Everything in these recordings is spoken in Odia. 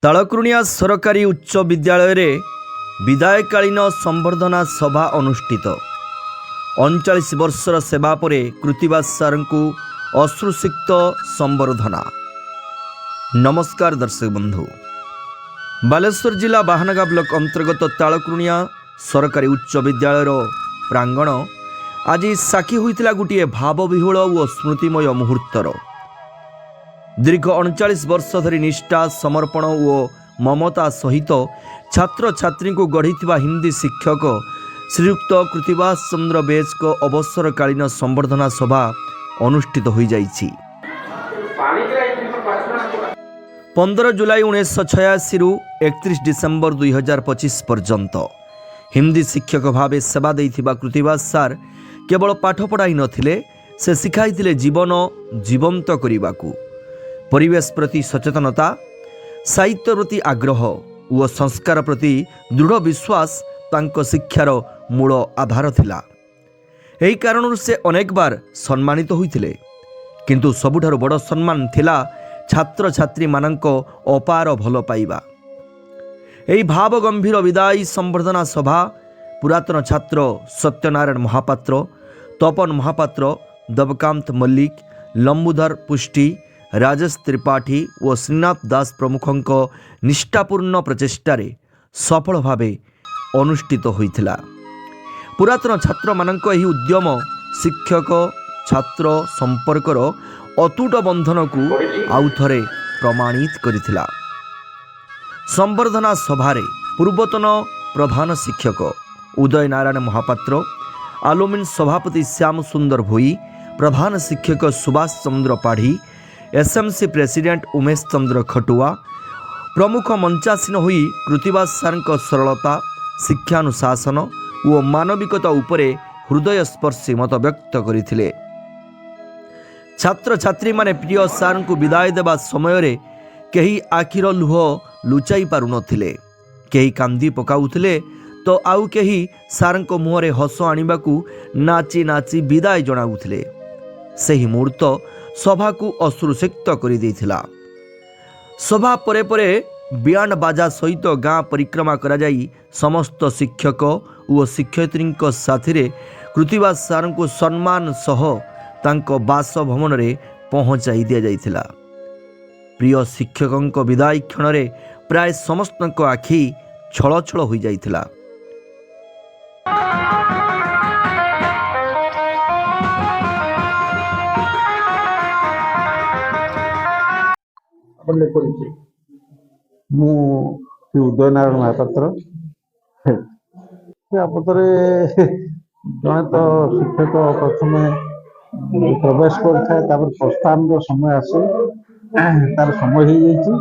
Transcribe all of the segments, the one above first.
तालकुर्णिया सरकारी उच्च विद्यालय रे विदायकालीन संबर्धना सभा अनुष्ठित। 39 वर्षर सेवा परे कृतिवास सार को अश्रुसिक्त संबर्धना। नमस्कार दर्शक बंधु, बालेश्वर जिला बाहानगा ब्लॉक अंतर्गत तालकुर्णिया सरकारी उच्च विद्यालय प्रांगण आज साक्षी होता गोटे भावविहुल और स्मृतिमय मुहूर्तर। दीर्घ 39 वर्ष धरी निष्ठा समर्पण और ममता सहित छात्र छात्री को गढ़ी हिंदी शिक्षक श्रीयुक्त कृतिवास चंद्र बेज को अवसरकालीन संबर्धना सभा अनुष्ठित हो जाइछि। 15 जुलाई 1986 रु 31 डिसेम्बर 2025 पर्यंत हिंदी शिक्षक भावे सेवा देइथिबा कृतिवास सार केवल पाठ पढ़ाई नथिले, से शिखाइथिले जीवन जीवंत करिबाकू, परिवेश प्रति सचेतनता, साहित्य प्रति आग्रह और संस्कार प्रति दृढ़ विश्वास तांको शिक्षार मूल आधार थिला। एही कारणरू से अनेक बार सम्मानित होइथिले, किंतु सबुठारु बड़ सम्मान थिला छात्र छात्री मानंको अपार भल पाइबा। एही भाव गंभीर विदायी संबर्धना सभा पुरातन छात्र सत्यनारायण महापात्र, तपन महापात्र, देवकांत मल्लिक, लंबुधर पुष्टि, राजेश त्रिपाठी और श्रीनाथ दास प्रमुखों निष्ठापूर्ण प्रचेष्टार सफल भावे अनुष्ठित होइथिला। पुरातन छात्र मानक एही उद्यम शिक्षक छात्र संपर्कर अतूट बंधन को आउ थरे प्रमाणित करिथिला। संबर्धना सभारे पूर्वतन प्रधान शिक्षक उदय नारायण महापात्र, आलुमिन सभापति श्याम सुंदर भोई, प्रधान शिक्षक सुभाष चंद्र पाढ़ी, एसएमसी प्रेसिडेंट उमेश चंद्र खटुआ प्रमुख मंचासीन होई कृतिवास सार सरलता, शिक्षानुशासन और मानविकता उपरे हृदय स्पर्शी मत व्यक्त करथिले। छात्र छात्री माने प्रिय सार को विदाय देवा समय रे केही आखिर लुह लुचाई पारु नथिले, केही कांदी पकाउथिले तो आउ केही सार को मुहरे हस आनिबाकू नाची नाची विदाय जणाउथिले। सही मुहूर्त सभा को अश्रुसिक्त कर देथिला। सभा परे परे बियान बाजा सहित गाँ परिक्रमा करा जाई समस्त शिक्षक और शिक्षयित्री साथी रे कृतिवास सार को सम्मान सह तांको बासभवन रे पहुंचाई दिया जाइथिला। प्रिय शिक्षकों विदाय क्षण रे प्राय समस्त आखि छल छल हो जाइथिला। ମୁଁ ଉଦୟ ନାରାୟଣ ମହାପାତ୍ର। ବାବଦରେ ଜଣେ ତ ଶିକ୍ଷକ ପ୍ରଥମେ ପ୍ରବେଶ କରିଥାଏ, ତାପରେ ପ୍ରସ୍ଥାନର ସମୟ ଆସେ, ତାର ସମୟ ହେଇଯାଇଛି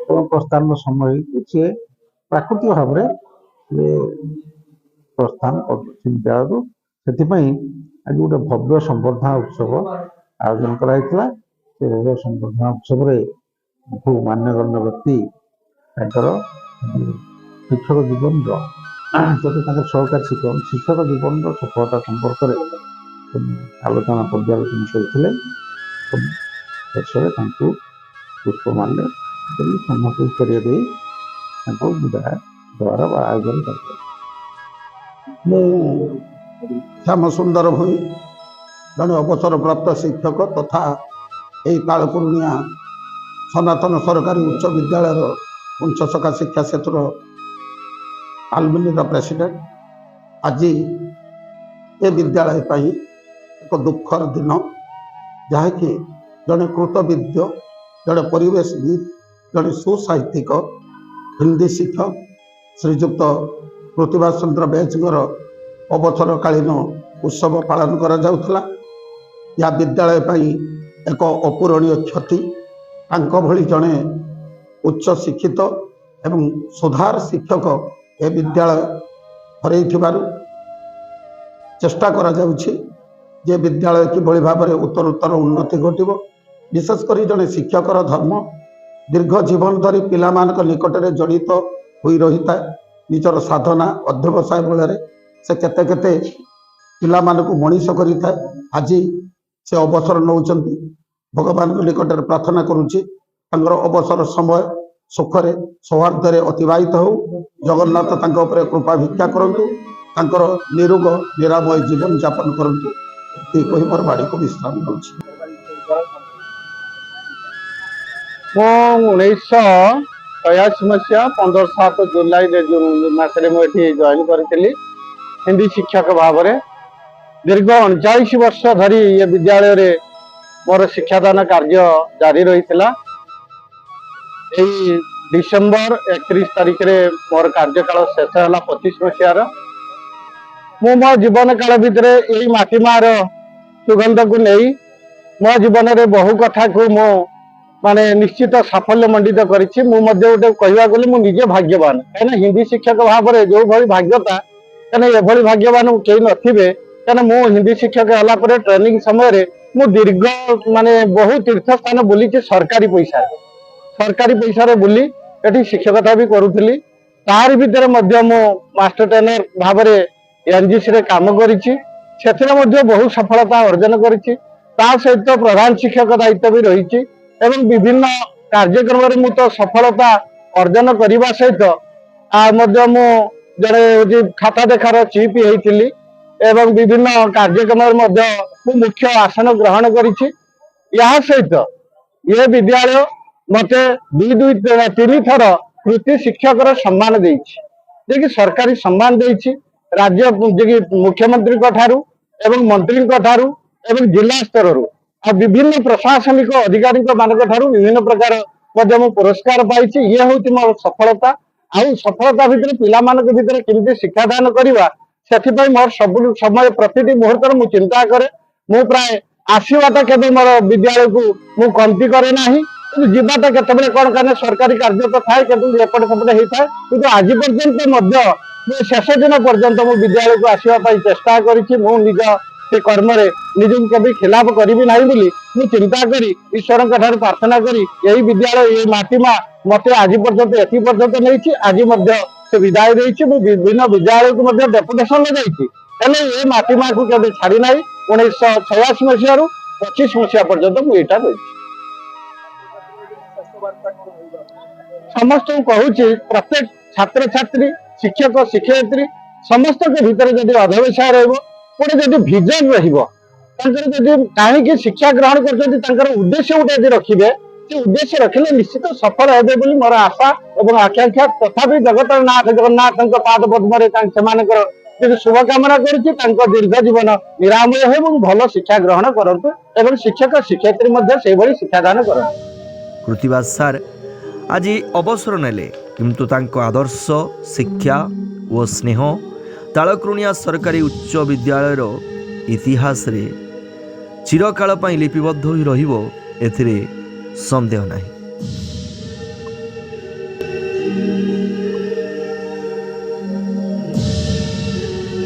ଏବଂ ପ୍ରସ୍ଥାନର ସମୟ ହେଇଛି, ସିଏ ପ୍ରାକୃତିକ ଭାବରେ ସିଏ ପ୍ରସ୍ଥାନ କରୁଛି ବିଦ୍ୟାଳୟରୁ। ସେଥିପାଇଁ ଆଜି ଗୋଟେ ଭବ୍ୟ ସମ୍ବର୍ଦ୍ଧନା ଉତ୍ସବ ଆୟୋଜନ କରାଯାଇଥିଲା। ସେ ଭବ୍ୟ ସମ୍ବର୍ଦ୍ଧନା ଉତ୍ସବରେ ବହୁ ମାନ୍ୟଗଣ୍ୟ ବ୍ୟକ୍ତି ତାଙ୍କର ଶିକ୍ଷକ ଜୀବନର ତାଙ୍କର ସହକାରୀ ଶିକ୍ଷକ ଜୀବନର ସଫଳତା ସମ୍ପର୍କରେ ଆଲୋଚନା ପର୍ଯ୍ୟାଲୋଚନା କରିଥିଲେ। ଶେଷରେ ତାଙ୍କୁ ପୁଷ୍ପମାଲ୍ୟ ଦେଇ ସମ୍ମାନ କରିବା ଦେଇ ତାଙ୍କୁ ବିଦାୟ ଦେବାର ଆୟୋଜନ କରିଥିଲେ। ମୁଁ ଶ୍ୟାମ ସୁନ୍ଦର ଭୋଇ ଜଣେ ଅବସରପ୍ରାପ୍ତ ଶିକ୍ଷକ ତଥା ଏହି ତାଳକୁର୍ଣ୍ଣିଆ ସନାତନ ସରକାରୀ ଉଚ୍ଚ ବିଦ୍ୟାଳୟର ପଞ୍ଚଶଖା ଶିକ୍ଷା କ୍ଷେତ୍ର ଆଲୁମିନିର ପ୍ରେସିଡେଣ୍ଟ। ଆଜି ଏ ବିଦ୍ୟାଳୟ ପାଇଁ ଏକ ଦୁଃଖର ଦିନ, ଯାହାକି ଜଣେ କୃତବିଦ୍ୟ, ଜଣେ ପରିବେଶବିଦ, ଜଣେ ସୁସାହିତ୍ୟିକ, ହିନ୍ଦୀ ଶିକ୍ଷକ ଶ୍ରୀଯୁକ୍ତ कृतिवास चंद्र बेजଙ୍କର ଅବସରକାଳୀନ ଉତ୍ସବ ପାଳନ କରାଯାଉଥିଲା। ଏହା ବିଦ୍ୟାଳୟ ପାଇଁ ଏକ ଅପୂରଣୀୟ କ୍ଷତି। ତାଙ୍କ ଭଳି ଜଣେ ଉଚ୍ଚ ଶିକ୍ଷିତ ଏବଂ ସୁଧାର ଶିକ୍ଷକ ଏ ବିଦ୍ୟାଳୟ ହରାଇଥିବାରୁ ଚେଷ୍ଟା କରାଯାଉଛି ଯେ ବିଦ୍ୟାଳୟ କିଭଳି ଭାବରେ ଉତ୍ତରୋତ୍ତର ଉନ୍ନତି ଘଟିବ। ବିଶେଷ କରି ଜଣେ ଶିକ୍ଷକର ଧର୍ମ ଦୀର୍ଘ ଜୀବନ ଧରି ପିଲାମାନଙ୍କ ନିକଟରେ ଜଡ଼ିତ ହୋଇ ରହିଥାଏ। ନିଜର ସାଧନା ଅଧ୍ୟବସାୟ ବେଳରେ ସେ କେତେ କେତେ ପିଲାମାନଙ୍କୁ ମଣିଷ କରିଥାଏ। ଆଜି ସେ ଅବସର ନେଉଛନ୍ତି। ଭଗବାନଙ୍କ ନିକଟରେ ପ୍ରାର୍ଥନା କରୁଛି ତାଙ୍କର ଅବସର ସମୟ ସୁଖରେ ସୌହାର୍ଦ୍ଦ୍ୟରେ ଅତିବାହିତ ହଉ। ଜଗନ୍ନାଥ ତାଙ୍କ ଉପରେ କୃପା ଭିକ୍ଷା କରନ୍ତୁ, ତାଙ୍କର ନିରୋଗ ନିରାମୟ ଜୀବନ ଯାପନ କରନ୍ତୁ। ଏଇ କହି ମୋର ବାଣୀକୁ ବିଶ୍ରାମ ଦେଉଛି। ମୁଁ 1986 ମସିହା 15/7 ଜୁଲାଇ ମାସରେ ମୁଁ ଏଠି ଜଏନ୍ କରିଥିଲି ହିନ୍ଦୀ ଶିକ୍ଷକ ଭାବରେ। ଦୀର୍ଘ 39 ବର୍ଷ ଧରି ଏ ବିଦ୍ୟାଳୟରେ ମୋର ଶିକ୍ଷାଦାନ କାର୍ଯ୍ୟ ଜାରି ରହିଥିଲା। ଏଇ ଡିସେମ୍ବର 31 ତାରିଖରେ ମୋର କାର୍ଯ୍ୟକାଳ ଶେଷ ହେଲା 25 ମସିହାର। ମୁଁ ମୋ ଜୀବନ କାଳ ଭିତରେ ଏଇ ମାଟି ମାର ସୁଗନ୍ଧକୁ ନେଇ ମୋ ଜୀବନରେ ବହୁ କଥାକୁ ମୁଁ ମାନେ ନିଶ୍ଚିତ ସାଫଲ୍ୟ ମଣ୍ଡିତ କରିଛି। ମୁଁ ମଧ୍ୟ ଗୋଟେ କହିବାକୁ ଗଲେ ମୁଁ ନିଜେ ଭାଗ୍ୟବାନ, କାହିଁକିନା ହିନ୍ଦୀ ଶିକ୍ଷକ ଭାବରେ ଯୋଉଭଳି ଭାଗ୍ୟତା, କାହିଁକିନା ଏଭଳି ଭାଗ୍ୟବାନ କେହି ନଥିବେ। କାହିଁକିନା ମୁଁ ହିନ୍ଦୀ ଶିକ୍ଷକ ହେଲା ପରେ ଟ୍ରେନିଂ ସମୟରେ ମୁଁ ଦୀର୍ଘ ମାନେ ବହୁ ତୀର୍ଥ ସ୍ଥାନ ବୁଲିଛି ସରକାରୀ ପଇସାରେ ବୁଲି ଏଠି ଶିକ୍ଷକତା ବି କରୁଥିଲି। ତାରି ଭିତରେ ମଧ୍ୟ ମୁଁ ମାଷ୍ଟର ଟ୍ରେନର ଭାବରେ ଏନଜିସିରେ କାମ କରିଛି, ସେଥିରେ ମଧ୍ୟ ବହୁ ସଫଳତା ଅର୍ଜନ କରିଛି। ତା ସହିତ ପ୍ରଧାନ ଶିକ୍ଷକ ଦାୟିତ୍ୱ ବି ରହିଛି ଏବଂ ବିଭିନ୍ନ କାର୍ଯ୍ୟକ୍ରମରେ ମୁଁ ତ ସଫଳତା ଅର୍ଜନ କରିବା ସହିତ ମଧ୍ୟ ମୁଁ ଜଣେ ଖାତା ଦେଖାର ଚିଫ୍ ହେଇଥିଲି ଏବଂ ବିଭିନ୍ନ କାର୍ଯ୍ୟକ୍ରମରେ ମଧ୍ୟ ମୁଁ ମୁଖ୍ୟ ଆସନ ଗ୍ରହଣ କରିଛି। ଏହା ସହିତ ଏ ବିଦ୍ୟାଳୟ ମତେ 2-3 ଥର କୃତି ଶିକ୍ଷକର ସମ୍ମାନ ଦେଇଛି, ଯିଏକି ସରକାରୀ ସମ୍ମାନ ଦେଇଛି ରାଜ୍ୟ ମୁଖ୍ୟମନ୍ତ୍ରୀଙ୍କ ଠାରୁ ଏବଂ ମନ୍ତ୍ରୀଙ୍କ ଠାରୁ ଏବଂ ଜିଲ୍ଲା ସ୍ତରରୁ ଆଉ ବିଭିନ୍ନ ପ୍ରଶାସନିକ ଅଧିକାରୀଙ୍କ ମାନଙ୍କ ଠାରୁ ବିଭିନ୍ନ ପ୍ରକାର ମଧ୍ୟ ମୁଁ ପୁରସ୍କାର ପାଇଛି। ଇଏ ହଉଛି ମୋର ସଫଳତା। ଆଉ ସଫଳତା ଭିତରେ ପିଲାମାନଙ୍କ ଭିତରେ କେମିତି ଶିକ୍ଷାଦାନ କରିବା, ସେଥିପାଇଁ ମୋର ସବୁ ସମୟ ପ୍ରତିଟି ମୁହୂର୍ତ୍ତରେ ମୁଁ ଚିନ୍ତା କରେ। ମୁଁ ପ୍ରାୟ ଆସିବାଟା କେବେ ମୋର ବିଦ୍ୟାଳୟକୁ ମୁଁ କମତି କରେ ନାହିଁ, କିନ୍ତୁ ଯିବାଟା କେତେବେଳେ କଣ କାରଣ ସରକାରୀ କାର୍ଯ୍ୟ ତ ଥାଏ, କିନ୍ତୁ ଏପଟେ ସେପଟେ ହେଇଥାଏ। କିନ୍ତୁ ଆଜି ପର୍ଯ୍ୟନ୍ତ ମଧ୍ୟ ମୁଁ ଶେଷ ଦିନ ପର୍ଯ୍ୟନ୍ତ ମୁଁ ବିଦ୍ୟାଳୟକୁ ଆସିବା ପାଇଁ ଚେଷ୍ଟା କରିଛି। ମୁଁ ନିଜ ସେ କର୍ମରେ ନିଜକୁ କେବେ ଖିଲାପ କରିବି ନାହିଁ ବୋଲି ମୁଁ ଚିନ୍ତା କରି ଈଶ୍ୱରଙ୍କ ଠାରୁ ପ୍ରାର୍ଥନା କରି ଏହି ବିଦ୍ୟାଳୟ ଏ ମାଟି ମା ମତେ ଆଜି ପର୍ଯ୍ୟନ୍ତ ଏଥି ପର୍ଯ୍ୟନ୍ତ ନେଇଛି। ଆଜି ମଧ୍ୟ ସେ ବିଦାୟ ଦେଇଛି। ମୁଁ ବିଭିନ୍ନ ବିଦ୍ୟାଳୟକୁ ମଧ୍ୟ ଡେପୁଟେସନ ଯାଇଛି, ହେଲେ ଏ ମାଟି ମାକୁ କେବେ ଛାଡି ନାହିଁ। 1986 ମସିହାରୁ 25 ମସିହା ପର୍ଯ୍ୟନ୍ତ ମୁଁ ଏଇଟା ରହିଛି। ସମସ୍ତଙ୍କୁ କହୁଛି, ପ୍ରତ୍ୟେକ ଛାତ୍ରଛାତ୍ରୀ ଶିକ୍ଷକ ଶିକ୍ଷୟିତ୍ରୀ ସମସ୍ତଙ୍କ ଭିତରେ ଯଦି ଅଧ୍ୟବସାୟ ରହିବ, ଗୋଟେ ଯଦି ଭିଜନ ରହିବ, ତାଙ୍କର ଯଦି କାହିଁକି ଶିକ୍ଷା ଗ୍ରହଣ କରୁଛନ୍ତି ତାଙ୍କର ଉଦ୍ଦେଶ୍ୟ ଗୋଟେ ଯଦି ରଖିବେ, ସେ ଉଦ୍ଦେଶ୍ୟ ରଖିଲେ ନିଶ୍ଚିତ ସଫଳ ହେବେ ବୋଲି ମୋର ଆଶା ଏବଂ ଆକାଂକ୍ଷା। ତଥାପି ଜଗତର ନାଥ ଜଗନ୍ନାଥଙ୍କ ପାଦ ପଦ୍ମରେ ସେମାନଙ୍କର ଶୁଭକାମନା କରୁଛି। ତାଙ୍କ ଦୀର୍ଘ ଜୀବନ ନିରାମୟ ହେଉ ଏବଂ ଭଲ ଶିକ୍ଷା ଗ୍ରହଣ କରନ୍ତୁ ଏବଂ ଶିକ୍ଷକ ଶିକ୍ଷୟିତ୍ରୀ ମଧ୍ୟ ସେଇଭଳି ଶିକ୍ଷାଦାନ କରନ୍ତୁ। କୃତିବାସ ସାର୍ ଆଜି ଅବସର ନେଲେ, କିନ୍ତୁ ତାଙ୍କ ଆଦର୍ଶ ଶିକ୍ଷା ଓ ସ୍ନେହ ତାଳକୃଣିଆ ସରକାରୀ ଉଚ୍ଚ ବିଦ୍ୟାଳୟର ଇତିହାସରେ ଚିରକାଳ ପାଇଁ ଲିପିବଦ୍ଧ ହୋଇ ରହିବ, ଏଥିରେ ସନ୍ଦେହ ନାହିଁ।